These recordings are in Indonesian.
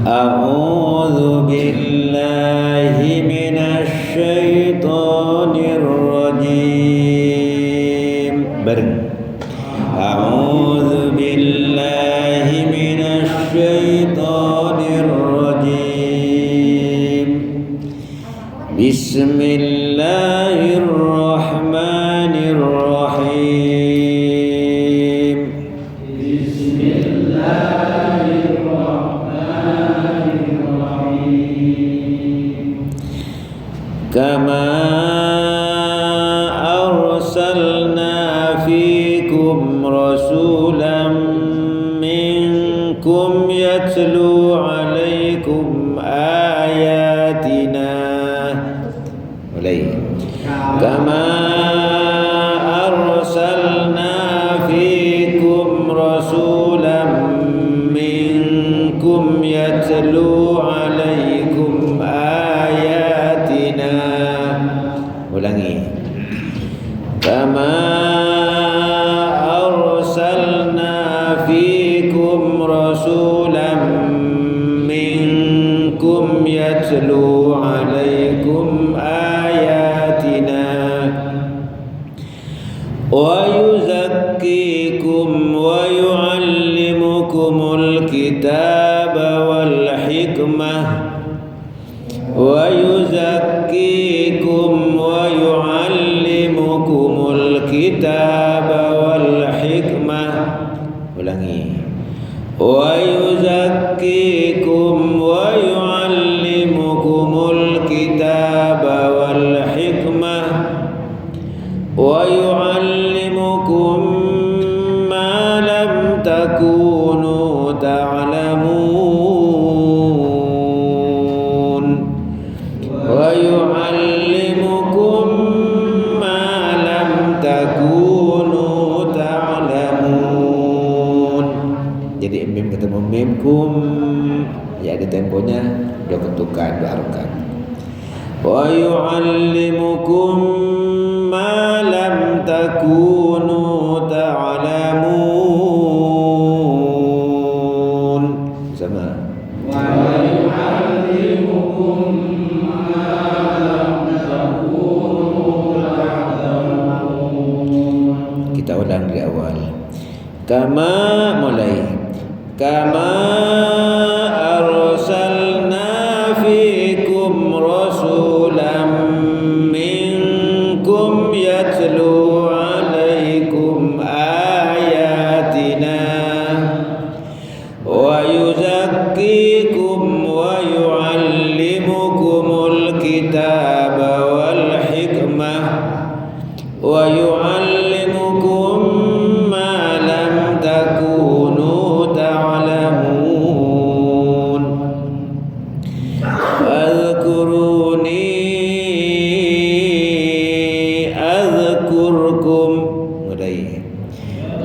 A'udzu billahi minasyaitonir rajim. Bareng. A'udzu billahi minasyaitonir rajim. Bismillahirrahmanirrahim. Kama arsalna fikum rasulan minkum yatlu alaikum ayatina. Mulai. Kama arsalna fikum rasulan minkum yatlu alaikum ayatina. Ulangi. Kama arsalna fikum rasulan minkum yatlu alaikum ayatina wa yuzakkikum wa yuallimukumul kitaba wal hikmah wa yuzakkikum wa yuallimukumul kitaba wal hikmah. Ulangi. Wa yuzakkikum wa yuallimukumul kitaba wal hikmah wa yuallimukum ma lam takunu ta'lamun wa yuallimukum ma lam takunu ta'lamun. Jadi mim ketemu mim kum, ya ada temponya, dua ketukan, dua harokat. Wa yuallimukum ma lam takunu ta'lamun. Sama. Wa yuallimukum ma lam takunu ta'lamun. Kita ulang di awal. Kama mulai. Kama arsalna fikum rasulan minkum yatlu alaikum ayatina wa yuzakkikum wa yuallimukumul kitaba wal hikmah wa yuallimukum ma lam takunu ta'lamun. Fadhkuruni adhkurkum. Mulai.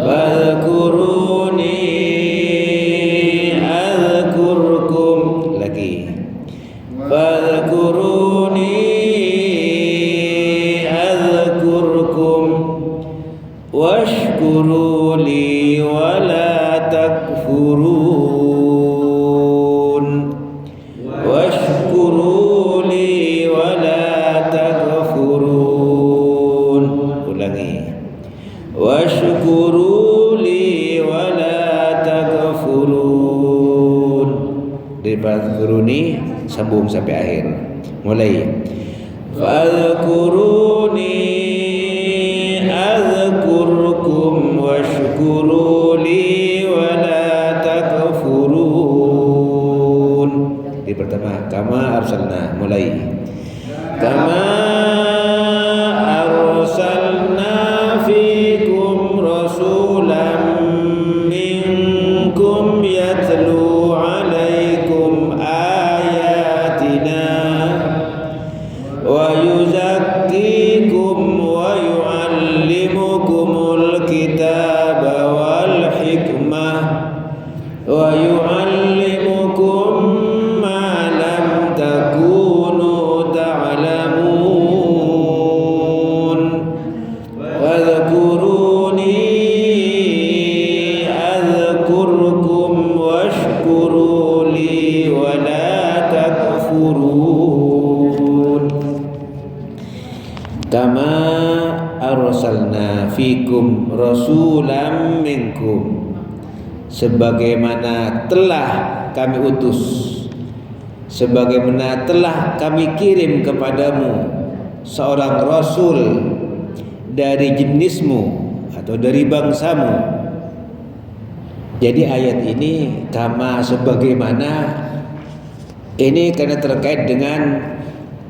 Fadhkuruni adhkurkum. Lagi. Fadhkuruni adhkurkum washkuru li wa la takfurun. Washkuru li wa la takfurun. Ulangi. Washkuru li wa la takfurun. Dari fadhkuruni sambung sampai akhir. Mulai. Fadhkuruni adhkurkum washkuru li wa la takfurun. Di pertama kama arsalna. Mulai. Kama arsalna fikum rasulan minkum yatlu alaikum ayatina wa yuzakkikum wa yuallimukumul kitaba wal hikmah wa yuallimukum ma lam takunu ta'lamun. wa la takfurun. Kama arsalna fikum rasulam minkum, sebagaimana telah kami utus, sebagaimana telah kami kirim kepadamu seorang rasul dari jenismu atau dari bangsamu. Jadi ayat ini kama sebagaimana ini karena terkait dengan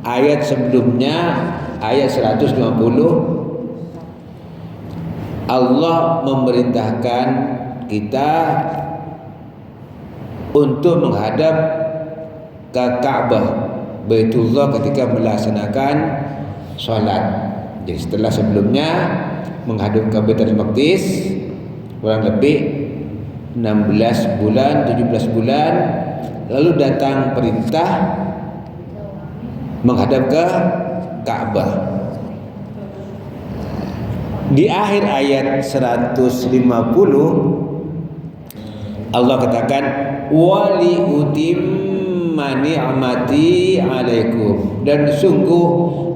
ayat sebelumnya, ayat 150. Allah memerintahkan kita untuk menghadap ke Ka'bah Baitullah ketika melaksanakan sholat. Jadi setelah sebelumnya menghadap ke Baitul Maqdis kurang lebih 16 bulan, 17 bulan, lalu datang perintah menghadap ke Ka'bah. Di akhir ayat 150 Allah katakan wali utimma ni'mati alaikum, dan sungguh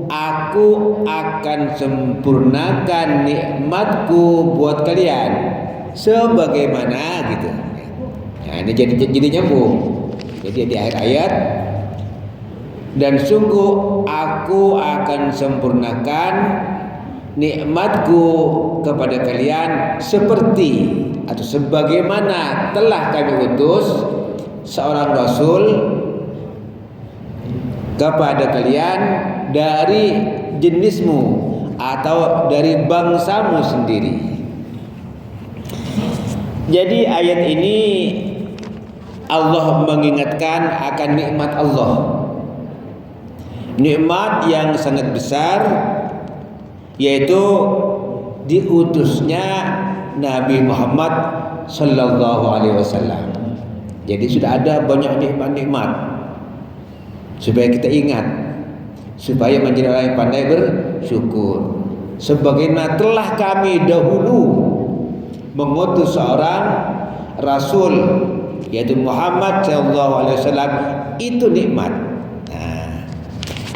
aku akan sempurnakan nikmatku buat kalian sebagaimana gitu. Nah, ini jadi nyambung. Jadi di akhir ayat, dan sungguh aku akan sempurnakan nikmatku kepada kalian seperti atau sebagaimana telah kami utus seorang rasul kepada kalian dari jenismu atau dari bangsamu sendiri. Jadi ayat ini Allah mengingatkan akan nikmat Allah, nikmat yang sangat besar, yaitu diutusnya Nabi Muhammad sallallahu alaihi wasallam. Jadi sudah ada banyak nikmat-nikmat supaya kita ingat, supaya menjadi orang yang pandai bersyukur. Sebagaimana telah kami dahulu mengutus seorang rasul, yaitu Muhammad sallallahu alaihi wasallam, itu nikmat. Nah,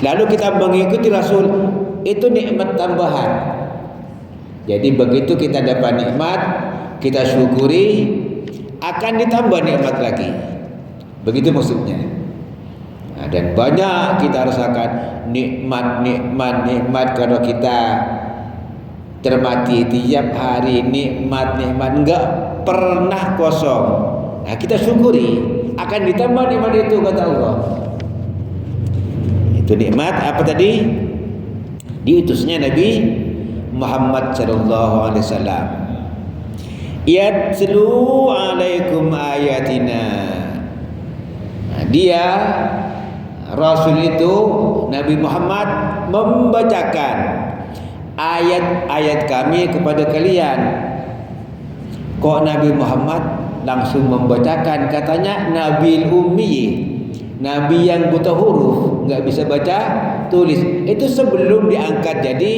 lalu kita mengikuti rasul, itu nikmat tambahan. Jadi begitu kita dapat nikmat, kita syukuri, akan ditambah nikmat lagi. Begitu maksudnya. Nah, dan banyak kita rasakan nikmat kalau kita termati tiap hari, nikmat enggak pernah kosong. Nah, kita syukuri, akan ditambah nikmat itu kata Allah. Itu nikmat apa tadi? Diutusnya Nabi Muhammad sallallahu alaihi wasallam. Yatlu alaikum ayatina. Nah, dia rasul itu Nabi Muhammad membacakan ayat-ayat kami kepada kalian. Kok Nabi Muhammad langsung membacakan? Katanya Nabi Ummi, Nabi yang buta huruf, nggak bisa baca tulis. Itu sebelum diangkat jadi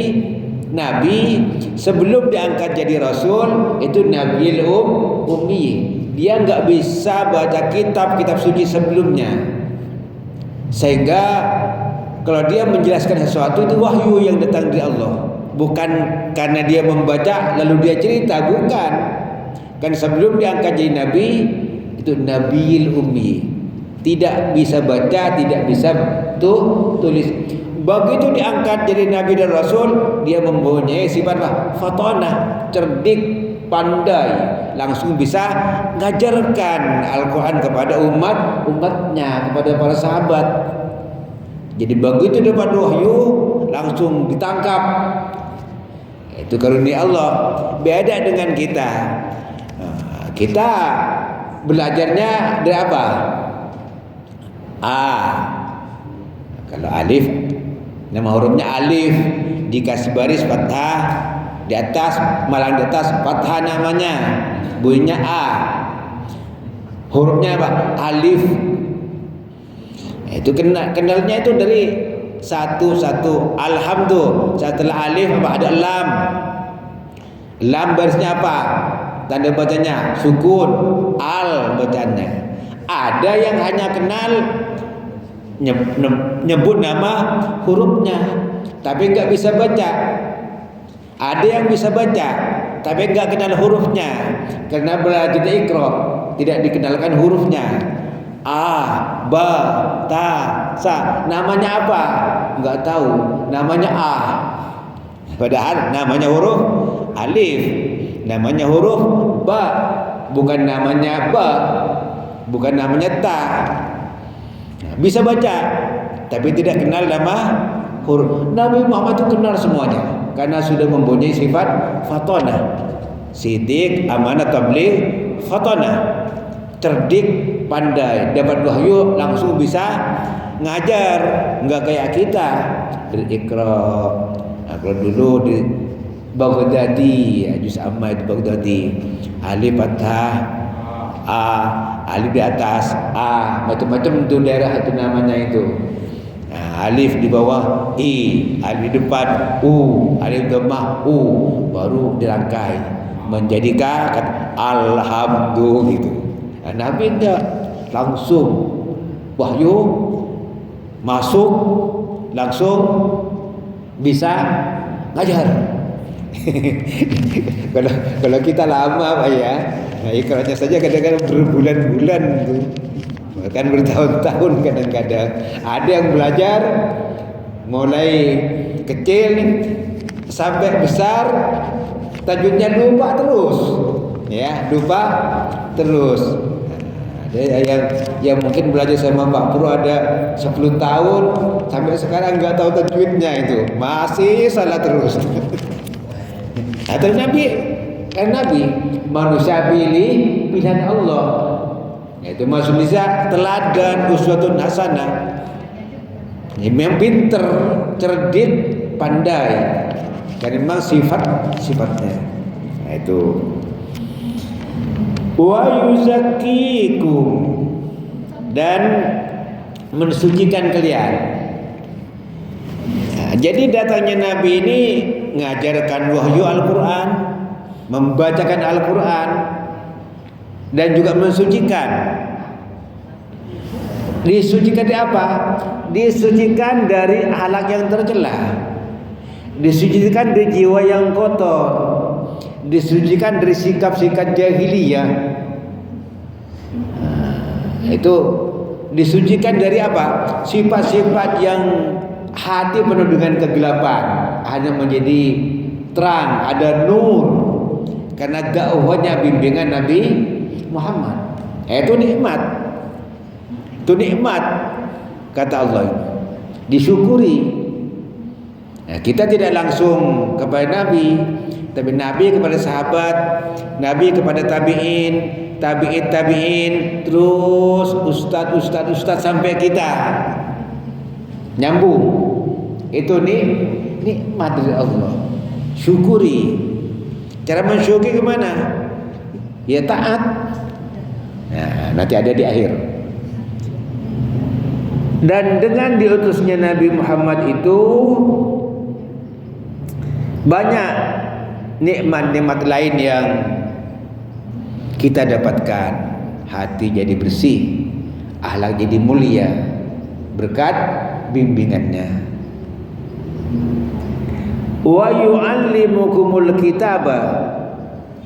Nabi, sebelum diangkat jadi Rasul, itu Nabi Ummi. Dia nggak bisa baca kitab suci sebelumnya. Sehingga kalau dia menjelaskan sesuatu itu wahyu yang datang dari Allah. Bukan karena dia membaca lalu dia cerita, bukan. Kan sebelum diangkat jadi Nabi, itu Nabi Ummi. Tidak bisa baca, tidak bisa tulis. Begitu diangkat jadi Nabi dan Rasul, dia mempunyai sifat fatonah, cerdik, pandai, langsung bisa ngajarkan Al-Quran kepada umatnya, kepada para sahabat. Jadi begitu dapat wahyu, langsung ditangkap. Itu karunia Allah. Beda dengan kita. Kita belajarnya dari apa? Kalau alif, nama hurufnya alif, dikasih baris fathah, di atas, malang di atas fathah namanya, bunyinya A. Hurufnya apa? Alif. Itu kenalnya itu dari satu alhamdulillah. Setelah alif apa? Ada lam. Lam barisnya apa? Tanda bacanya sukun. Al bacaannya. Ada yang hanya kenal nyebut nama hurufnya, tapi nggak bisa baca. Ada yang bisa baca, tapi nggak kenal hurufnya, karena belajar Iqra tidak dikenalkan hurufnya. A, ba, ta, sa. Namanya apa? Nggak tahu. Namanya A. Padahal namanya huruf alif. Namanya huruf ba. Bukan namanya ba. Bukan namanya ta. Bisa baca, tapi tidak kenal nama huruf. Nabi Muhammad itu kenal semuanya, karena sudah mempunyai sifat fatonah. Sidik, amanah, tabligh, fatonah. Cerdik, pandai, dapat wahyu langsung bisa ngajar, nggak kayak kita berikra. Kalau dulu di Baghdadi, juz amma itu Baghdadi, alif fathah a, alif di atas a, macam-macam itu daerah itu namanya itu. Nah, alif di bawah i, alif di depan u, alif dhammah u, baru dirangkai menjadi kata alhamdulillah gitu. Nah, Nabi tidak langsung wahyu masuk, langsung bisa ngajar. kalau kita lama Pak ya, nah ikrarnya saja kadang-kadang berbulan-bulan tuh, bahkan bertahun-tahun kadang-kadang. Ada yang belajar mulai kecil sampai besar, tajwidnya lupa terus, ya lupa terus. Ada yang mungkin belajar sama Pak Pro ada 10 tahun sampai sekarang nggak tahu tajwidnya, itu masih salah terus. Atau Nabi manusia pilihan Allah, itu maksud bisa teladan, uswatun hasanah. Memang pinter, cerdik, pandai, dan memang sifatnya. Nah, itu wa yuzakkikum, dan mensucikan kalian. Nah, jadi datangnya Nabi ini mengajarkan wahyu Al-Quran, membacakan Al-Quran, dan juga mensucikan. Disucikan dari apa? Disucikan dari akhlak yang tercela, disucikan dari jiwa yang kotor, disucikan dari sikap-sikap jahiliyah. Itu disucikan dari apa? Sifat-sifat yang hati penuh dengan kegelapan, hanya menjadi terang, ada nur, karena dakwahnya, bimbingan Nabi Muhammad. Itu nikmat, kata Allah, disyukuri. Nah, kita tidak langsung kepada Nabi, tapi Nabi kepada sahabat, Nabi kepada tabi'in, tabi'in, terus ustaz sampai kita nyambung. Itu nikmat dari Allah, syukuri. Cara mensyukuri kemana? Ya taat. Nah, nanti ada di akhir. Dan dengan diutusnya Nabi Muhammad itu banyak nikmat-nikmat lain yang kita dapatkan. Hati jadi bersih, akhlak jadi mulia berkat bimbingannya. Wa yu'allimukumul kitaba.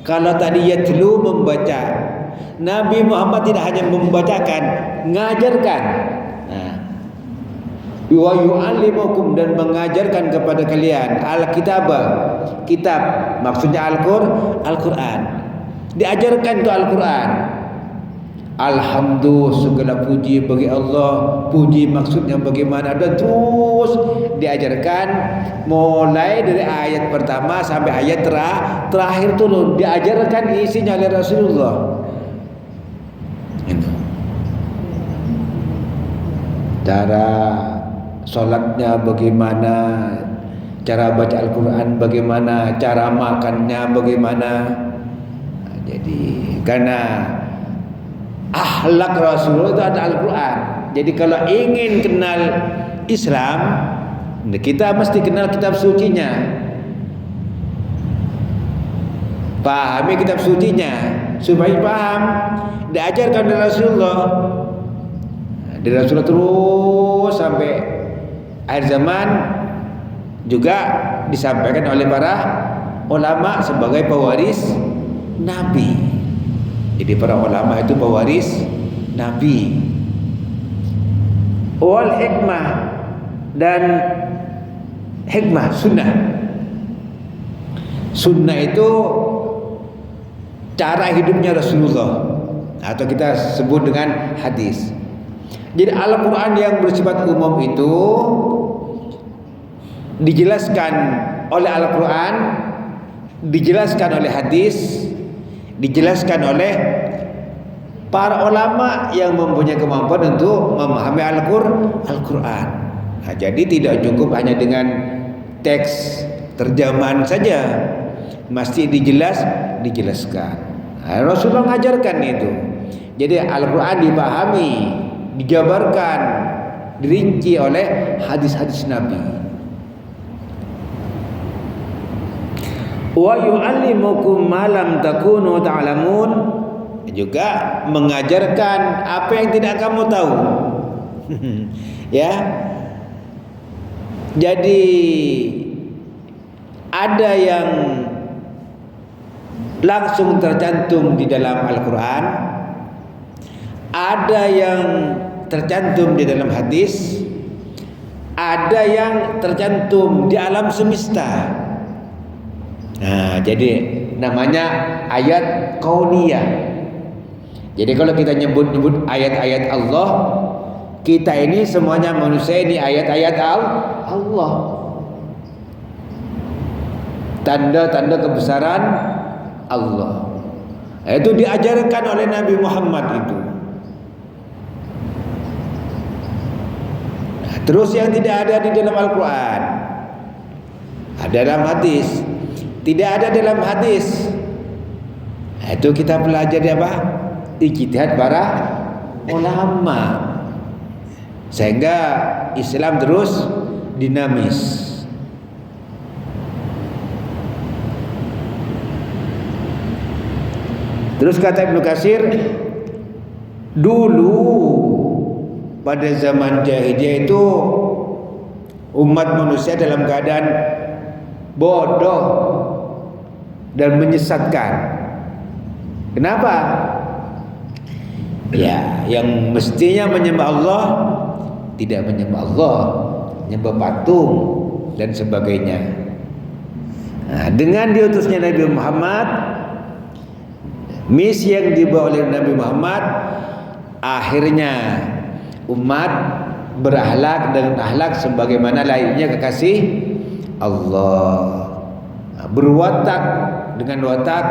Kalau tadi yatlu, membaca, Nabi Muhammad tidak hanya membacakan, ngajarkan. Nah, wa yu'allimukum, dan mengajarkan kepada kalian al-kitaba, kitab, maksudnya Al-Quran. Diajarkan itu Al-Quran. Alhamdulillah, segala puji bagi Allah. Puji maksudnya bagaimana, dan terus diajarkan mulai dari ayat pertama sampai ayat terakhir turun, diajarkan isinya oleh Rasulullah. Itu cara sholatnya bagaimana, cara baca Al-Quran bagaimana, cara makannya bagaimana. Nah, jadi karena akhlak Rasulullah itu ada Al-Quran. Jadi kalau ingin kenal Islam, kita mesti kenal kitab sucinya, pahami kitab sucinya, supaya paham diajarkan oleh Rasulullah. Dari Rasulullah terus sampai akhir zaman juga disampaikan oleh para ulama sebagai pewaris Nabi. Jadi para ulama itu pewaris Nabi. Wal hikmah, dan hikmah sunnah. Sunnah itu cara hidupnya Rasulullah, atau kita sebut dengan hadis. Jadi Al-Quran yang bersifat umum itu dijelaskan oleh Al-Quran, dijelaskan oleh hadis, dijelaskan oleh para ulama yang mempunyai kemampuan untuk memahami Al-Quran. Nah, jadi tidak cukup hanya dengan teks terjemahan saja, mesti dijelaskan. Nah, Rasulullah mengajarkan itu. Jadi Al-Quran dipahami, dijabarkan, dirinci oleh hadis-hadis Nabi. Wa yu'allimukum ma lam takunu ta'lamun, juga mengajarkan apa yang tidak kamu tahu. Ya. Jadi ada yang langsung tercantum di dalam Al-Quran, ada yang tercantum di dalam hadis, ada yang tercantum di alam semesta. Nah, jadi namanya ayat kauniyah. Jadi kalau kita nyebut ayat-ayat Allah, kita ini semuanya manusia ini ayat-ayat Allah. Tanda-tanda kebesaran Allah. Itu diajarkan oleh Nabi Muhammad itu. Nah, terus yang tidak ada di dalam Al-Quran, ada dalam hadis. Tidak ada dalam hadis. Nah, itu kita pelajari apa? Ijtihad para ulama, sehingga Islam terus dinamis. Terus kata Ibnu Katsir, dulu pada zaman jahiliyah itu umat manusia dalam keadaan bodoh dan menyesatkan. Kenapa? Ya, yang mestinya menyembah Allah tidak menyembah Allah, menyembah patung dan sebagainya. Nah, dengan diutusnya Nabi Muhammad, misi yang dibawa oleh Nabi Muhammad, akhirnya umat berakhlak dengan akhlak sebagaimana layaknya kekasih Allah. Berwatak dengan watak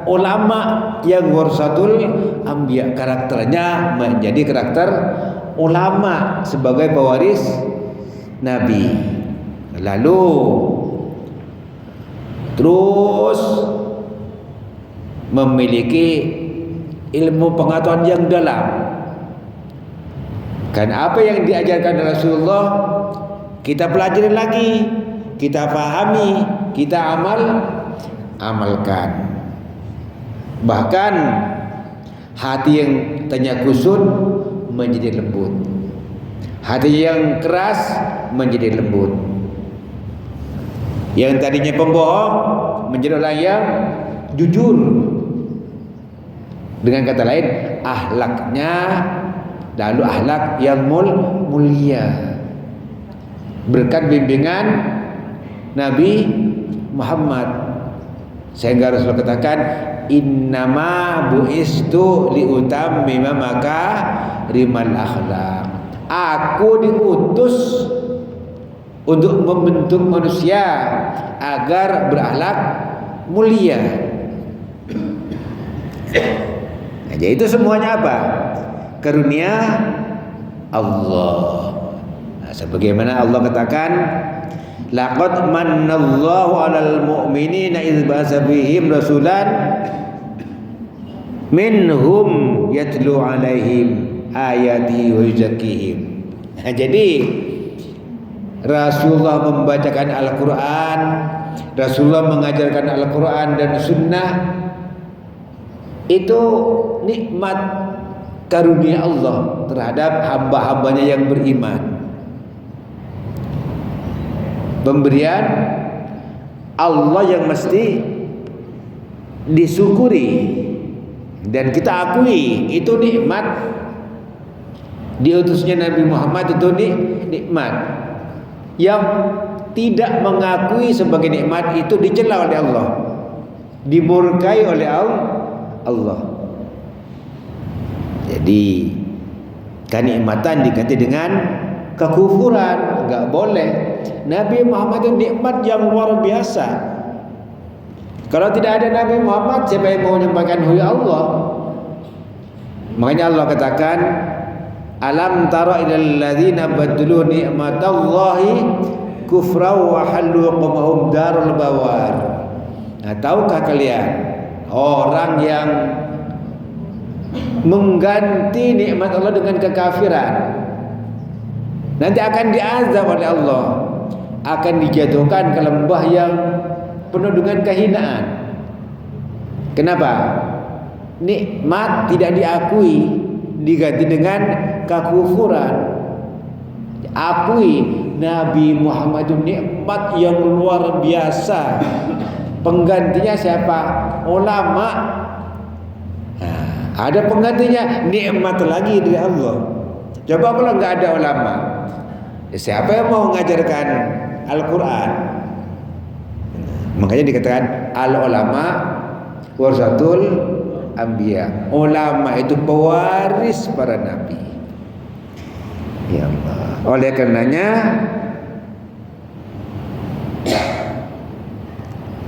ulama yang warasatul anbiya, karakternya menjadi karakter ulama sebagai pewaris Nabi. Lalu terus memiliki ilmu pengetahuan yang dalam. Kan apa yang diajarkan Rasulullah kita pelajari lagi, kita pahami, kita amalkan. Bahkan hati yang tanya kusut menjadi lembut, hati yang keras menjadi lembut, yang tadinya pembohong menjadi orang yang jujur. Dengan kata lain, akhlaknya lalu akhlak yang mulia berkat bimbingan Nabi Muhammad, sehingga Rasulullah katakan, innama buistu liutammima makarimal akhlak. Aku diutus untuk membentuk manusia agar berakhlak mulia. Nah, jadi itu semuanya apa? Karunia Allah. Nah, sebagaimana Allah katakan, laqad mannallahu 'alal mu'minina idz ba'atsa fihim rasulan minhum yatlu 'alaihim ayatihi wa yuzakkihim. Nah, jadi Rasulullah membacakan Al-Quran, Rasulullah mengajarkan Al-Quran dan Sunnah, itu nikmat karunia Allah terhadap hamba-hambanya yang beriman. Pemberian Allah yang mesti disyukuri dan kita akui itu nikmat. Diutusnya Nabi Muhammad itu nikmat. Yang tidak mengakui sebagai nikmat itu dicela oleh Allah, dimurkai oleh Allah. Jadi kenikmatan diganti dengan kekufuran, enggak boleh. Nabi Muhammad itu nikmat yang luar biasa. Kalau tidak ada Nabi Muhammad, siapa yang mau menyampaikan huya Allah? Makanya Allah katakan, alam tara ilal ladzina badlu ni'matallahi kufra wa halu qawmahum darul bawar. Nah, tahukah kalian orang yang mengganti nikmat Allah dengan kekafiran nanti akan diazab oleh Allah, akan dijatuhkan ke lembah yang penuh dengan kehinaan. Kenapa? Nikmat tidak diakui, diganti dengan kekufuran. Akui Nabi Muhammad itu nikmat yang luar biasa. Penggantinya siapa? Ulama. Nah, ada penggantinya nikmat lagi dari Allah. Coba kalau nggak ada ulama, siapa yang mau mengajarkan Al-Quran? Makanya dikatakan al-ulama warasatul anbiya. Ulama itu pewaris para nabi. Ya Allah. Oleh karenanya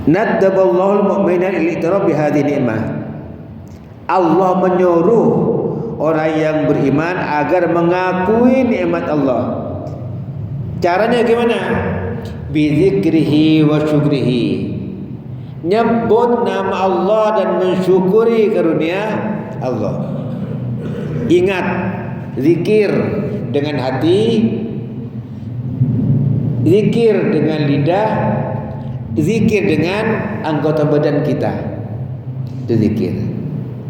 naddaballahu al-mu'mina ila bihadhihi ni'mah. Allah menyuruh orang yang beriman agar mengakui nikmat Allah. Caranya gimana? Bizikrihi wa syukrihi. Nyebut nama Allah dan mensyukuri karunia Allah. Ingat, zikir dengan hati, zikir dengan lidah, zikir dengan anggota badan kita. Itu zikir.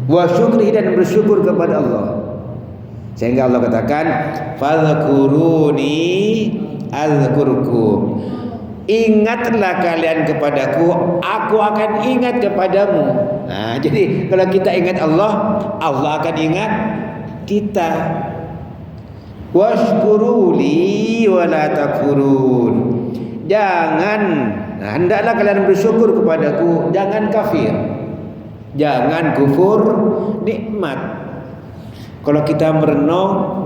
Wa syukrihi, dan bersyukur kepada Allah. Sehingga Allah katakan, fadhkuruni azkurkum. Ingatlah kalian kepadaku, aku akan ingat kepadamu. Nah, jadi kalau kita ingat Allah, Allah akan ingat kita. Washkuruli wala takfurun. Jangan, nah, hendaklah kalian bersyukur kepadaku, jangan kafir, jangan kufur nikmat. Kalau kita merenung,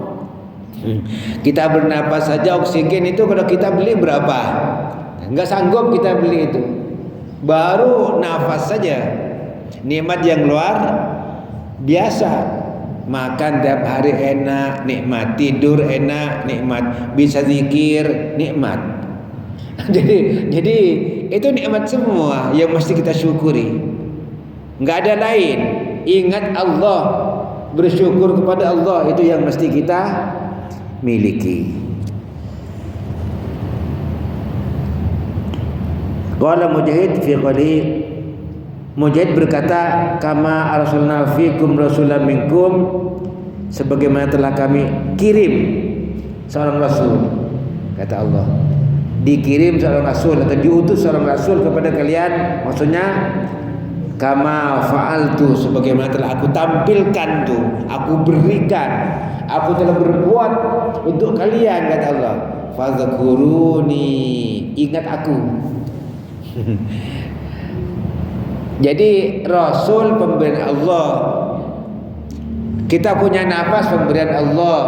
kita bernapas saja oksigen itu kalau kita beli berapa? Enggak sanggup kita beli itu. Baru nafas saja nikmat yang luar biasa. Makan tiap hari enak, nikmat. Tidur enak, nikmat. Bisa zikir, nikmat. Jadi itu nikmat semua yang mesti kita syukuri. Enggak ada lain. Ingat Allah, bersyukur kepada Allah, itu yang mesti kita miliki. Qala Mujahid fi qali, Mujahid berkata, kama arsalna fikum rasulan minkum, sebagaimana telah kami kirim seorang rasul, kata Allah, dikirim seorang rasul atau diutus seorang rasul kepada kalian, maksudnya kama fa'altu, sebagaimana telah aku tampilkan tuh, aku berikan, aku telah berbuat untuk kalian, kata Allah. Fadhkuruni, ingat aku. Jadi Rasul pemberian Allah, kita punya nafas pemberian Allah,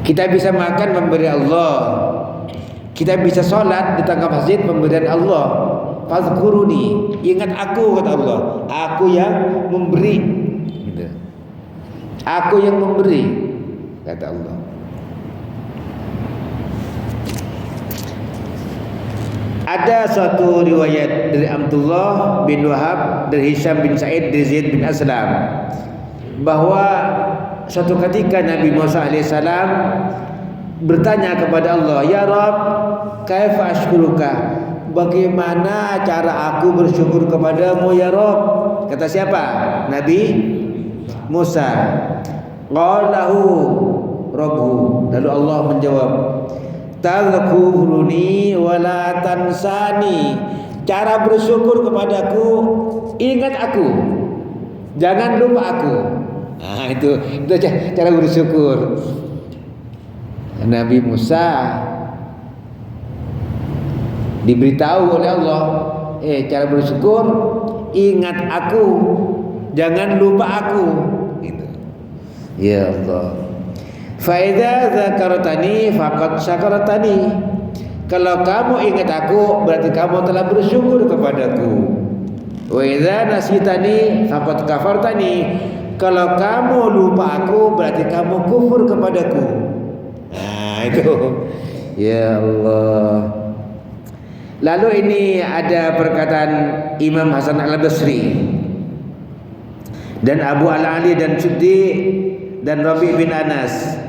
kita bisa makan pemberian Allah, kita bisa sholat di tengah masjid pemberian Allah. Fadhkuruni, ingat aku, kata Allah, aku yang memberi, gitu. Aku yang memberi, kata Allah. Ada suatu riwayat dari Abdullah bin Wahab, dari Hisham bin Sa'id, dari Zaid bin Aslam, bahwa suatu ketika Nabi Musa alaihissalam bertanya kepada Allah, ya Rabb, kaifa ashkuruka, bagaimana cara aku bersyukur kepadamu ya Rabb? Kata siapa? Nabi Musa. Qalahu Rabbuhu. Lalu Allah menjawab, tadhkuruni wa la tansani. Cara bersyukur kepadaku, ingat aku, jangan lupa aku. Nah, itu cara bersyukur. Nabi Musa diberitahu oleh Allah, cara bersyukur, ingat aku, jangan lupa aku. Gitu. Ya Allah. Fa idza dzakartani faqad syakartani. Kalau kamu ingat aku, berarti kamu telah bersyukur kepadaku. Wa idza nasitani faqad kafartani. Kalau kamu lupa aku, berarti kamu kufur kepadaku. Nah, itu. Ya Allah. Lalu ini ada perkataan Imam Hasan Al-Basri dan Abu Al-Ali dan Suddi dan Rabi bin Anas.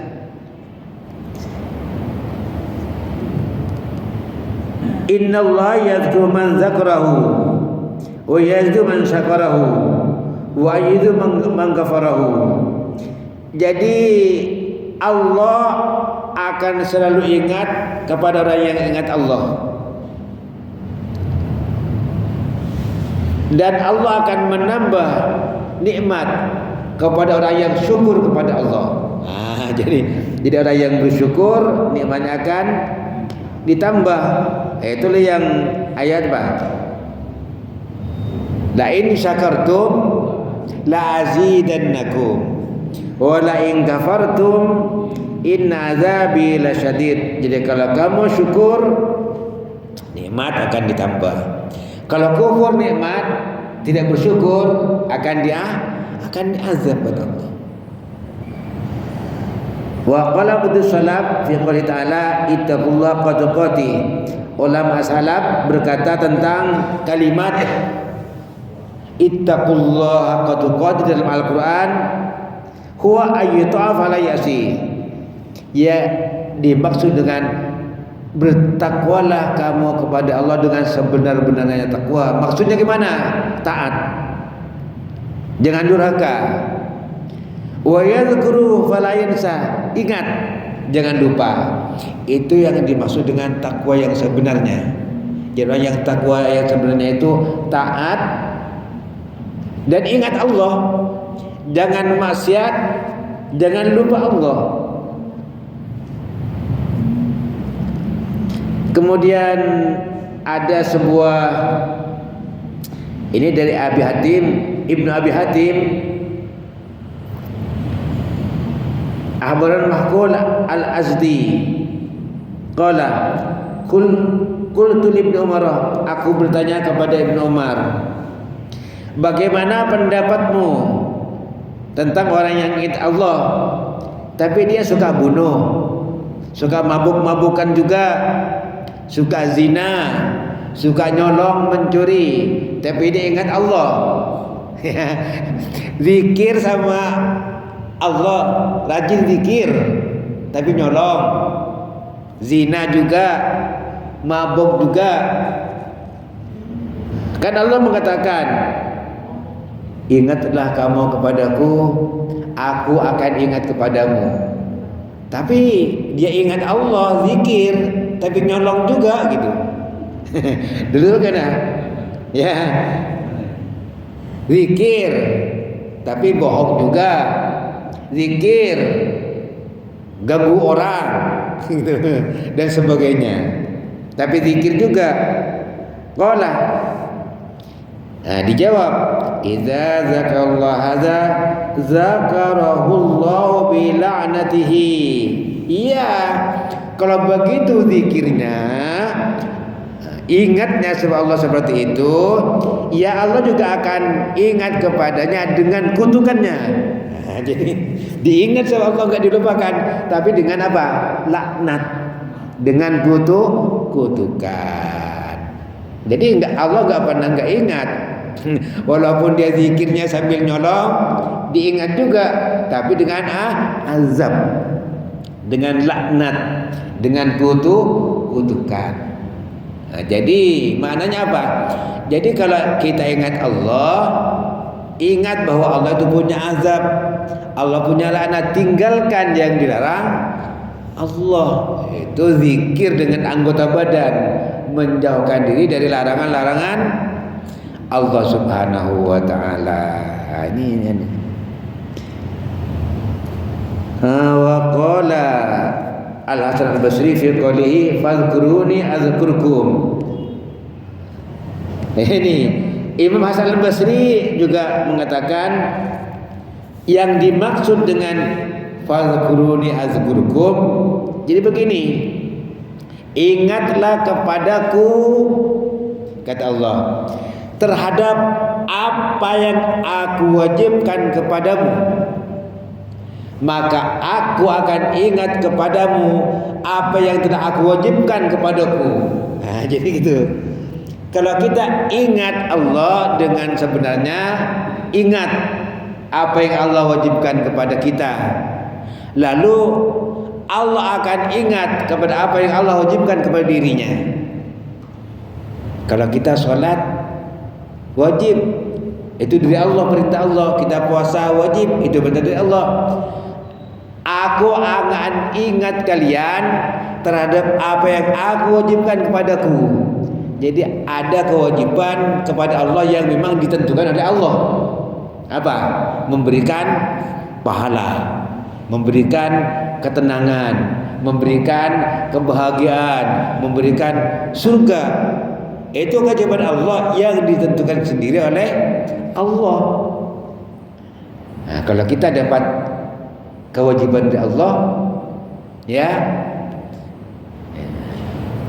Inna Allah yadhkuru man zakarahu wa yazdu man syakarahu wa ayidu man ghafarahu. Jadi Allah akan selalu ingat kepada orang yang ingat Allah, dan Allah akan menambah nikmat kepada orang yang syukur kepada Allah. Jadi orang yang bersyukur, nikmatnya akan ditambah. Itulah yang ayat la in syakartum la azidannakum wa la in kafartum inna azabi lasyadid. Jadi kalau kamu syukur, nikmat akan ditambah. Kalau kufur nikmat, tidak bersyukur, akan diazab oleh Allah. Wa qala Abdus Salaf fi qouli ta'ala ittaqullaha qatuqati. Ulama salaf berkata tentang kalimat ittaqullaha qatuqati dalam Al-Qur'an, huwa ayyuta'a fala yasi. Ya, dimaksud dengan bertakwalah kamu kepada Allah dengan sebenar-benarnya takwa. Maksudnya gimana? Taat, jangan durhaka. Wa yadhkuru fala yansa, ingat, jangan lupa. Itu yang dimaksud dengan takwa yang sebenarnya. Jadi yang takwa yang sebenarnya itu taat dan ingat Allah, jangan maksiat, jangan lupa Allah. Kemudian ada sebuah, ini dari Abi Hatim, Ibnu Abi Hatim, Ahbaran Mahkul Al-Azdi qala qultu li Ibnu Umar, aku bertanya kepada Ibnu Umar, bagaimana pendapatmu tentang orang yang ingat Allah tapi dia suka bunuh, suka mabuk-mabukan juga, suka zina, suka nyolong, mencuri, tapi dia ingat Allah. Zikir sama Allah, rajin zikir tapi nyolong, zina juga, mabuk juga. Kan Allah mengatakan, ingatlah kamu kepadaku, aku akan ingat kepadamu. Tapi dia ingat Allah, zikir, tapi nyolong juga gitu. Dulu kan ya, zikir tapi bohong juga, zikir ganggu orang gitu, dan sebagainya. Tapi zikir juga. Qala, nah, dijawab, idza zakarallahu hadza zakarahullahu bi la'natihi. Iya, kalau begitu zikirnya, ingatnya sama Allah seperti itu, ya Allah juga akan ingat kepadanya dengan kutukannya. Nah, jadi diingat sama Allah, enggak dilupakan, tapi dengan apa? Laknat, dengan kutukan. Jadi Allah enggak pernah enggak ingat. Walaupun dia zikirnya sambil nyolong, diingat juga, tapi dengan azab, dengan laknat, dengan kutukan. Nah, jadi maknanya apa? Jadi kalau kita ingat Allah, ingat bahwa Allah itu punya azab. Allah punya laknat, tinggalkan yang dilarang Allah. Itu zikir dengan anggota badan, menjauhkan diri dari larangan-larangan Allah Subhanahu wa taala. Ini. Wa qala Al-Hasan Al-Basri fi qoulihi fadhkuruni azkurkum. Ini Imam Hasan Al-Basri juga mengatakan yang dimaksud dengan fadhkuruni azkurkum, jadi begini, ingatlah kepadaku, kata Allah, terhadap apa yang aku wajibkan kepadamu, maka aku akan ingat kepadamu apa yang telah aku wajibkan kepadaku. Nah, jadi gitu. Kalau kita ingat Allah dengan sebenarnya ingat apa yang Allah wajibkan kepada kita, lalu Allah akan ingat kepada apa yang Allah wajibkan kepada dirinya. Kalau kita sholat wajib, itu dari Allah, perintah Allah. Kita puasa wajib, itu perintah dari Allah. Aku akan ingat kalian terhadap apa yang aku wajibkan kepadaku. Jadi ada kewajiban kepada Allah yang memang ditentukan oleh Allah. Apa? Memberikan pahala, memberikan ketenangan, memberikan kebahagiaan, memberikan surga. Itu kewajiban Allah yang ditentukan sendiri oleh Allah. Nah, kalau kita dapat kewajiban dari Allah, ya,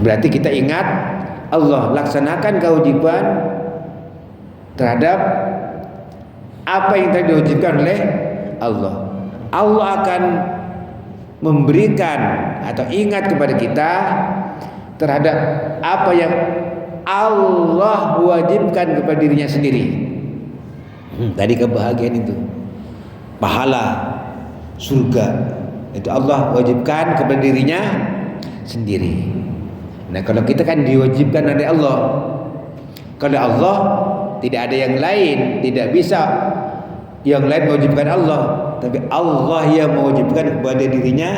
berarti kita ingat Allah, laksanakan kewajiban terhadap apa yang telah diwajibkan oleh Allah. Allah akan memberikan atau ingat kepada kita terhadap apa yang Allah wajibkan kepada dirinya sendiri. Tadi kebahagiaan itu, pahala, surga, itu Allah wajibkan kepada dirinya sendiri. Nah, kalau kita kan diwajibkan oleh Allah. Kalau Allah tidak ada yang lain, tidak bisa yang lain mewajibkan Allah, tapi Allah yang mewajibkan kepada dirinya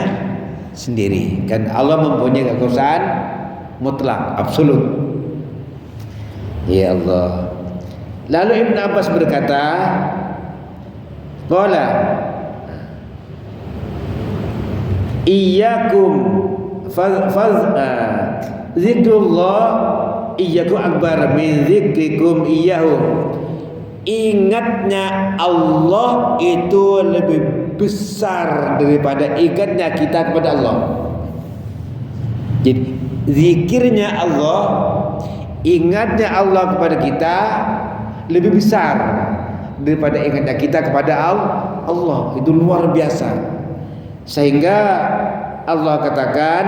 sendiri. Kan Allah mempunyai kekuasaan mutlak, absolut. Ya Allah. Lalu Ibn Abbas berkata, qala iyyakum zikrullah iyyakum akbar min zikrikum iyyahu. Ingatnya Allah itu lebih besar daripada ingatnya kita kepada Allah. Jadi zikirnya Allah, ingatnya Allah kepada kita lebih besar daripada ingatnya kita kepada Allah. Itu luar biasa. Sehingga Allah katakan,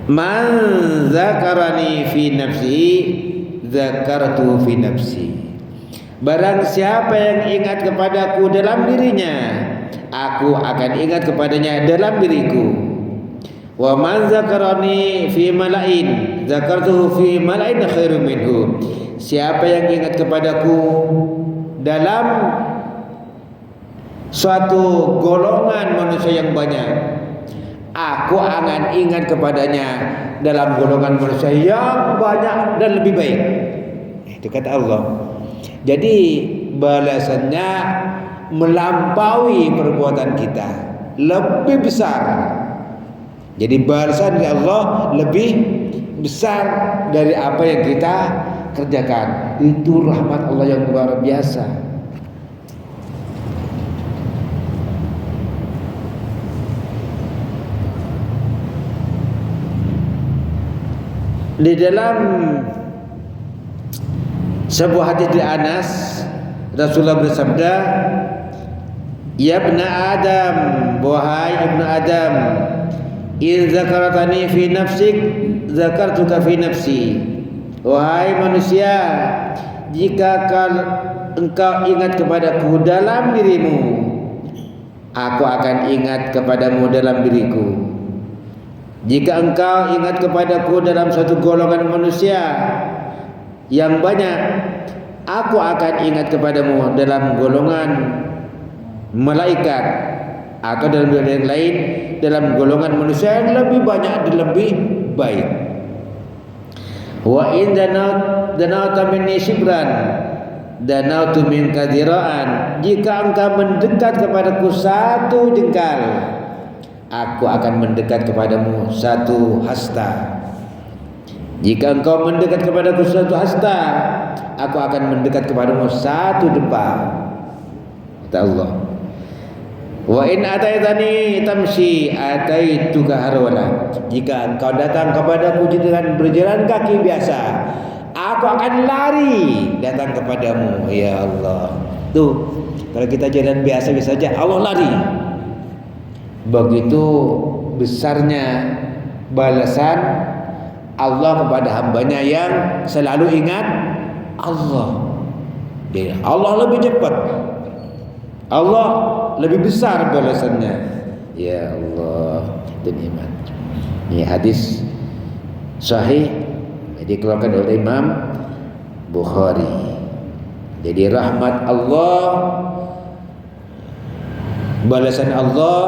man zakarani fi nafsi zakartu fi nafsi. Barang siapa yang ingat kepadaku dalam dirinya, aku akan ingat kepadanya dalam diriku. Wa man zakarani fi malain zakartuhu fi malain khairum minhu. Siapa yang ingat kepadaku dalam suatu golongan manusia yang banyak, aku akan ingat kepadanya dalam golongan manusia yang banyak dan lebih baik. Itu kata Allah. Jadi balasannya melampaui perbuatan kita, lebih besar. Jadi balasan dari Allah lebih besar dari apa yang kita kerjakan. Itu rahmat Allah yang luar biasa. Di dalam sebuah hadis dari Anas, Rasulullah bersabda, ya ibna Adam, wahai ibnu Adam, in zakaratani fi nafsik zakartuka fi nafsi. Wahai manusia, jika engkau ingat kepadaku dalam dirimu, aku akan ingat kepadamu dalam diriku. Jika engkau ingat kepadaku dalam suatu golongan manusia yang banyak, aku akan ingat kepadamu dalam golongan malaikat atau dalam yang lain dalam golongan manusia yang lebih banyak dan lebih baik. Wa in danauta minni shibran danautu minka diraan, jika engkau mendekat kepadaku satu jengkal, aku akan mendekat kepadamu satu hasta. Jika engkau mendekat kepadaku satu hasta, aku akan mendekat kepadamu satu depa. Kata Allah. Wa in ataitani tamshi ataituka harwala, jika engkau datang kepadaku dengan berjalan kaki biasa, aku akan lari datang kepadamu. Ya Allah. Tuh, kalau kita jalan biasa-biasa saja, Allah lari. Begitu besarnya balasan Allah kepada hambanya yang selalu ingat Allah. Jadi Allah lebih cepat, Allah lebih besar balasannya. Ya Allah, itu nikmat. Ini hadis sahih dikeluarkan oleh Imam Bukhari. Jadi rahmat Allah, balasan Allah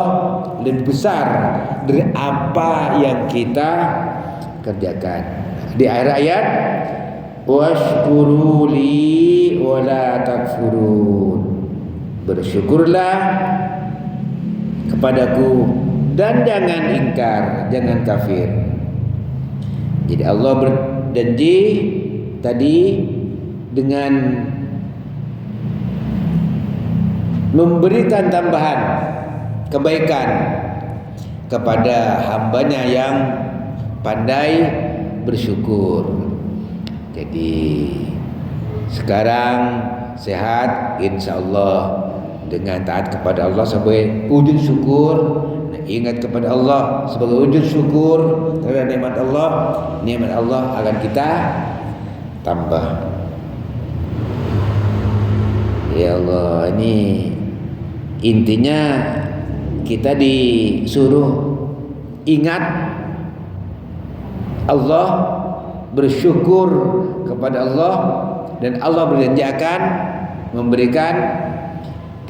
lebih besar dari apa yang kita kerjakan. Di akhir ayat, washkuru li wa la takfurun, bersyukurlah kepadaku dan jangan ingkar, jangan kafir. Jadi Allah berjanji tadi dengan memberikan tambahan kebaikan kepada hambanya yang pandai bersyukur. Jadi sekarang sehat insyaallah, dengan taat kepada Allah sebagai wujud syukur, ingat kepada Allah sebagai wujud syukur terhadap nikmat Allah akan kita tambah. Ya Allah, ini intinya kita disuruh ingat Allah, bersyukur kepada Allah, dan Allah berjanji akan memberikan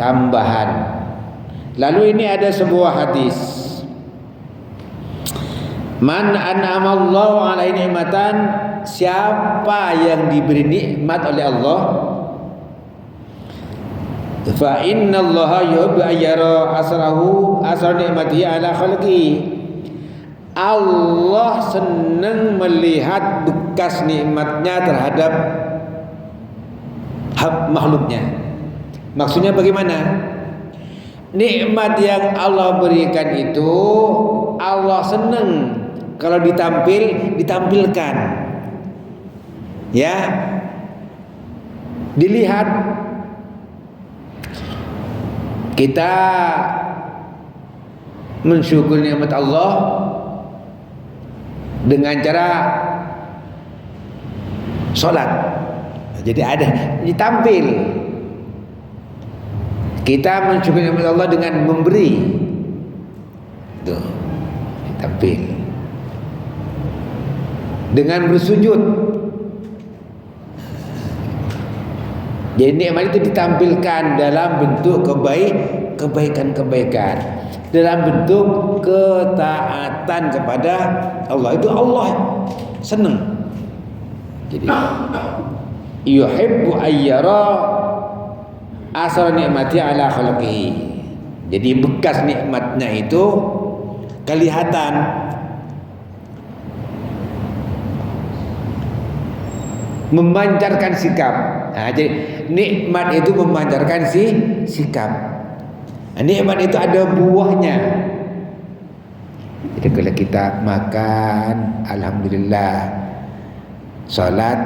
tambahan. Lalu ini ada sebuah hadis, man an'amallahu alaihi nikmatan, siapa yang diberi nikmat oleh Allah, fa innallaha yuhibbu ayyara asrahu asra nikmatihi ala khalqi, Allah senang melihat bekas nikmatnya terhadap makhluknya. Maksudnya bagaimana? Nikmat yang Allah berikan itu Allah senang kalau ditampilkan, ya, dilihat. Kita mensyukur nikmat Allah dengan cara sholat. Jadi ada ditampil. Kita mensyukur nikmat Allah dengan memberi. Tuh, ditampil. Dengan bersujud. Jadi nikmat itu ditampilkan dalam bentuk kebaikan-kebaikan, dalam bentuk ketaatan kepada Allah. Itu Allah senang. Jadi yuhibbu ayyara asar nikmati ala khalqihi. Jadi bekas nikmatnya itu kelihatan. Memancarkan sikap. Nah, jadi nikmat itu memancarkan sikap. Nah, nikmat itu ada buahnya. Jadi kalau kita makan, alhamdulillah, salat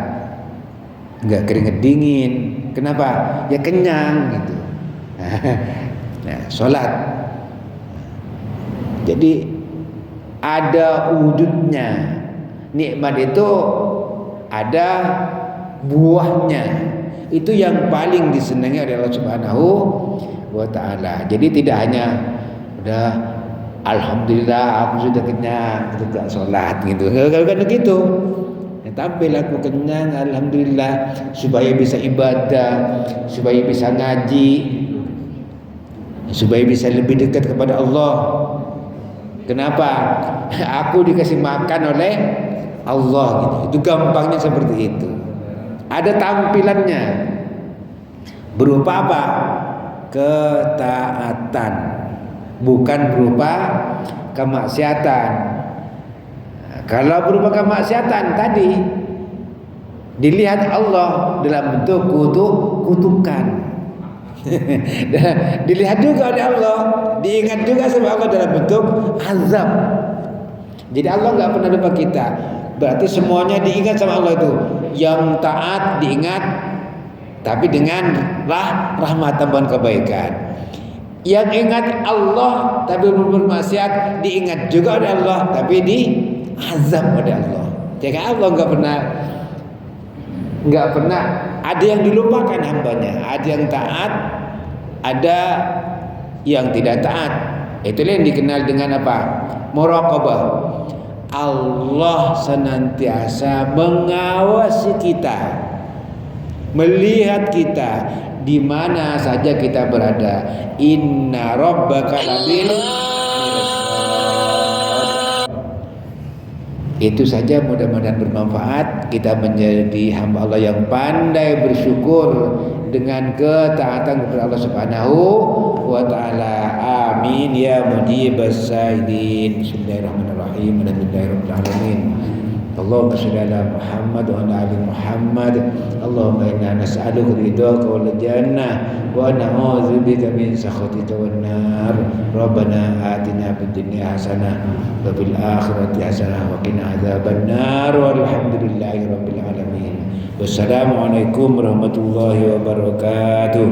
enggak keringet dingin. Kenapa? Ya kenyang gitu. Nah, salat. Jadi ada wujudnya. Nikmat itu ada buahnya. Itu yang paling disenangi oleh Allah Subhanahu wa taala. Jadi tidak hanya udah alhamdulillah aku sudah kenyang, tidak salat gitu. Kalau kan begitu. tampil aku kenyang, alhamdulillah, supaya bisa ibadah, supaya bisa ngaji, supaya bisa lebih dekat kepada Allah. Kenapa? Aku dikasih makan oleh Allah gitu. Itu gampangnya seperti itu. Ada tampilannya. Berupa apa? Ketaatan. Bukan berupa kemaksiatan. Kalau berupa kemaksiatan tadi dilihat Allah dalam bentuk kutukan. Dilihat juga oleh Allah, diingat juga sama Allah dalam bentuk azab. Jadi Allah nggak pernah lupa kita. Berarti semuanya diingat sama Allah itu. Yang taat diingat, tapi dengan rahmat tambahan kebaikan. Yang ingat Allah tapi bermaksiat diingat juga oleh Allah, tapi diazab oleh Allah. Jadi Allah nggak pernah ada yang dilupakan hambanya. Ada yang taat, ada yang tidak taat. Itulah yang dikenal dengan apa? Muraqabah. Allah senantiasa mengawasi kita, melihat kita di mana saja kita berada. Inna rabbaka labil mirsad. Itu saja, mudah-mudahan bermanfaat. Kita menjadi hamba Allah yang pandai bersyukur dengan ketaatan kepada Allah Subhanahu wa taala. Amin ya mujibas sa'idin. Bismillahirrahmanirrahim. Alhamdulillahirabbil alamin. Allahumma shalli ala Muhammad wa ala ali Muhammad. Allahumma inna nas'aluka ridhaka wal jannah wa na'udzubika min sakhatika wan nar. Rabbana atina fid dunya hasanah wa fil akhirati hasanah wa qina adzabannar. Walhamdulillahi rabbil alamin. Wassalamualaikum warahmatullahi wabarakatuh.